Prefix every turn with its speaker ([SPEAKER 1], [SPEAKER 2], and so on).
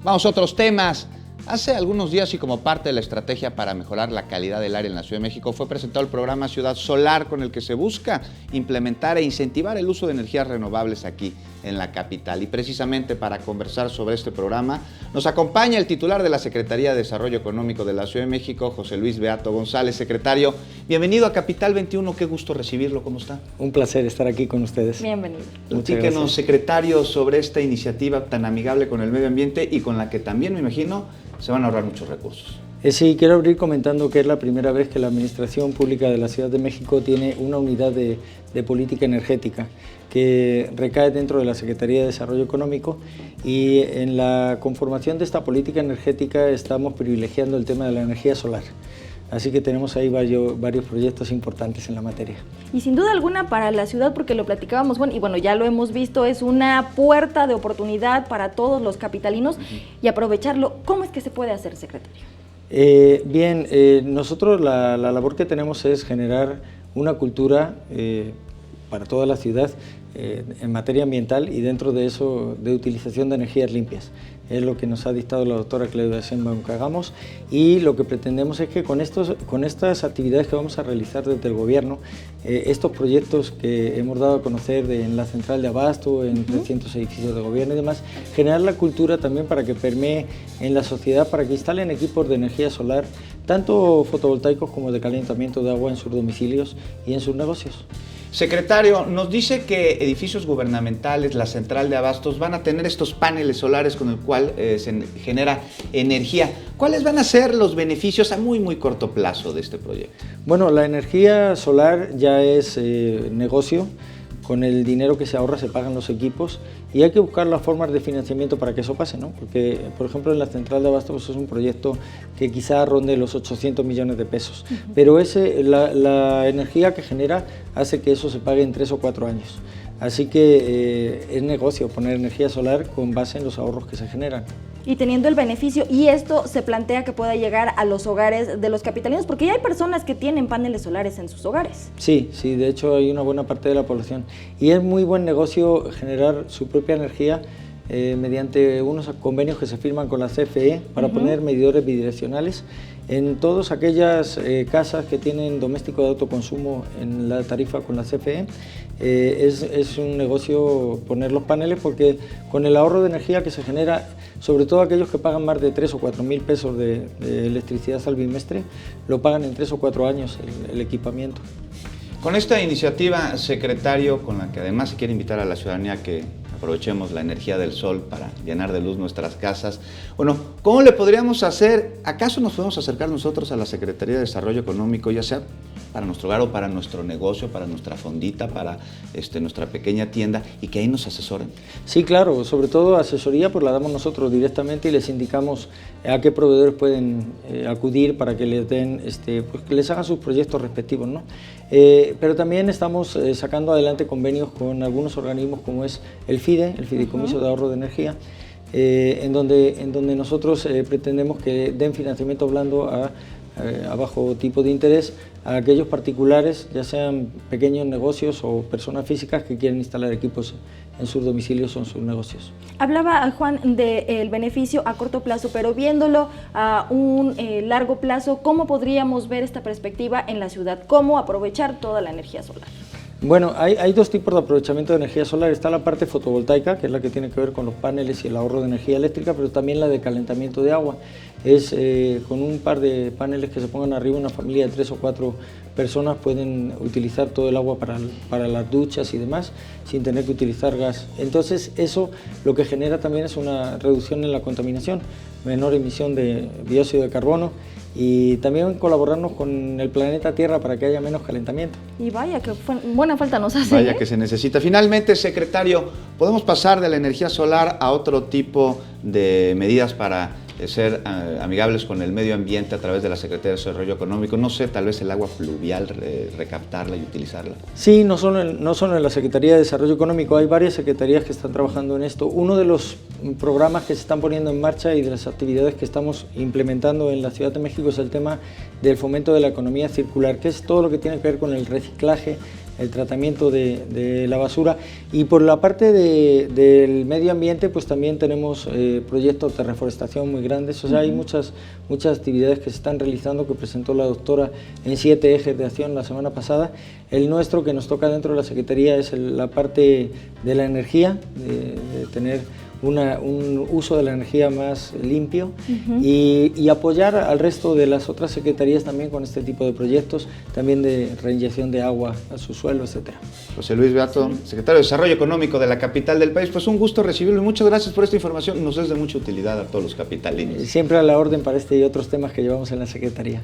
[SPEAKER 1] Vamos a otros temas. Hace algunos días y como parte de la estrategia para mejorar la calidad del aire en la Ciudad de México fue presentado el programa Ciudad Solar, con el que se busca implementar e incentivar el uso de energías renovables aquí en la capital. Y precisamente para conversar sobre este programa nos acompaña el titular de la Secretaría de Desarrollo Económico de la Ciudad de México, José Luis Beato González. Secretario, bienvenido a Capital 21, qué gusto recibirlo, ¿cómo está?
[SPEAKER 2] Un placer estar aquí con ustedes.
[SPEAKER 3] Bienvenido.
[SPEAKER 1] Platíquenos, secretario, sobre esta iniciativa tan amigable con el medio ambiente y con la que también, me imagino, se van a ahorrar muchos recursos.
[SPEAKER 2] Sí, quiero abrir comentando que es la primera vez que la Administración Pública de la Ciudad de México tiene una unidad de política energética que recae dentro de la Secretaría de Desarrollo Económico, y en la conformación de esta política energética estamos privilegiando el tema de la energía solar. Así que tenemos ahí varios proyectos importantes en la materia.
[SPEAKER 3] Y sin duda alguna para la ciudad, porque lo platicábamos, bueno, ya lo hemos visto, es una puerta de oportunidad para todos los capitalinos y aprovecharlo. ¿Cómo es que se puede hacer, secretario?
[SPEAKER 2] Nosotros la labor que tenemos es generar una cultura para toda la ciudad en materia ambiental, y dentro de eso de utilización de energías limpias. Es lo que nos ha dictado la doctora Claudia Sheinbaum que hagamos, y lo que pretendemos es que con estas actividades que vamos a realizar desde el gobierno, estos proyectos que hemos dado a conocer en la central de abasto, en 300 edificios de gobierno y demás, generar la cultura también para que permee en la sociedad, para que instalen equipos de energía solar, tanto fotovoltaicos como de calentamiento de agua en sus domicilios y en sus negocios.
[SPEAKER 1] Secretario, nos dice que edificios gubernamentales, la central de abastos, van a tener estos paneles solares con el cual se genera energía. ¿Cuáles van a ser los beneficios a muy corto plazo de este proyecto?
[SPEAKER 2] Bueno, la energía solar ya es negocio. Con el dinero que se ahorra se pagan los equipos, y hay que buscar las formas de financiamiento para que eso pase, ¿no? Porque, por ejemplo, en la central de abasto pues es un proyecto que quizá ronde los 800 millones de pesos, pero la energía que genera hace que eso se pague en 3 o 4 años. Así que es negocio poner energía solar con base en los ahorros que se generan.
[SPEAKER 3] Y teniendo el beneficio, y esto se plantea que pueda llegar a los hogares de los capitalinos, porque ya hay personas que tienen paneles solares en sus hogares.
[SPEAKER 2] Sí, de hecho hay una buena parte de la población, y es muy buen negocio generar su propia energía mediante unos convenios que se firman con la CFE para poner medidores bidireccionales en todas aquellas casas que tienen doméstico de autoconsumo en la tarifa con la CFE. Es un negocio poner los paneles, porque con el ahorro de energía que se genera, sobre todo aquellos que pagan más de 3 o 4 mil pesos de electricidad al bimestre, lo pagan en 3 o 4 años el equipamiento.
[SPEAKER 1] Con esta iniciativa, secretario, con la que además se quiere invitar a la ciudadanía que aprovechemos la energía del sol para llenar de luz nuestras casas, bueno, ¿cómo le podríamos hacer? ¿Acaso nos podemos acercar nosotros a la Secretaría de Desarrollo Económico, ya sea para nuestro hogar o para nuestro negocio, para nuestra fondita, para nuestra pequeña tienda, y que ahí nos asesoren?
[SPEAKER 2] Sí, claro, sobre todo asesoría pues la damos nosotros directamente, y les indicamos a qué proveedores pueden acudir para que les den, pues que les hagan sus proyectos respectivos, ¿no? Pero también estamos sacando adelante convenios con algunos organismos como es el FIDE, el Fideicomiso de Ahorro de Energía, en donde nosotros pretendemos que den financiamiento blando a bajo tipo de interés a aquellos particulares, ya sean pequeños negocios o personas físicas que quieren instalar equipos en sus domicilios o en sus negocios.
[SPEAKER 3] Hablaba Juan del beneficio a corto plazo, pero viéndolo a un largo plazo, ¿cómo podríamos ver esta perspectiva en la ciudad? ¿Cómo aprovechar toda la energía solar?
[SPEAKER 2] Bueno, hay dos tipos de aprovechamiento de energía solar. Está la parte fotovoltaica, que es la que tiene que ver con los paneles y el ahorro de energía eléctrica, pero también la de calentamiento de agua. Es con un par de paneles que se pongan arriba, una familia de 3 o 4 personas pueden utilizar todo el agua para las duchas y demás, sin tener que utilizar gas. Entonces eso lo que genera también es una reducción en la contaminación, menor emisión de dióxido de carbono, y también colaborarnos con el planeta Tierra para que haya menos calentamiento.
[SPEAKER 3] Y vaya, que buena falta nos hace.
[SPEAKER 1] Vaya que se necesita. Finalmente, secretario, ¿podemos pasar de la energía solar a otro tipo de medidas para ser amigables con el medio ambiente a través de la Secretaría de Desarrollo Económico? No sé, tal vez el agua fluvial, recaptarla y utilizarla.
[SPEAKER 2] Sí, no solo en la Secretaría de Desarrollo Económico, hay varias secretarías que están trabajando en esto. Uno de los programas que se están poniendo en marcha y de las actividades que estamos implementando en la Ciudad de México es el tema del fomento de la economía circular, que es todo lo que tiene que ver con el reciclaje, el tratamiento de la basura. Y por la parte del medio ambiente, pues también tenemos proyectos de reforestación muy grandes. O sea, hay muchas actividades que se están realizando, que presentó la doctora en 7 ejes de acción la semana pasada. El nuestro, que nos toca dentro de la Secretaría, es la parte de la energía, de tener un uso de la energía más limpio y apoyar al resto de las otras secretarías también con este tipo de proyectos, también de reinyección de agua a su suelo, etcétera.
[SPEAKER 1] José Luis Beato, secretario de Desarrollo Económico de la capital del país, pues un gusto recibirlo y muchas gracias por esta información, nos es de mucha utilidad a todos los capitalinos.
[SPEAKER 2] Siempre a la orden para este y otros temas que llevamos en la Secretaría.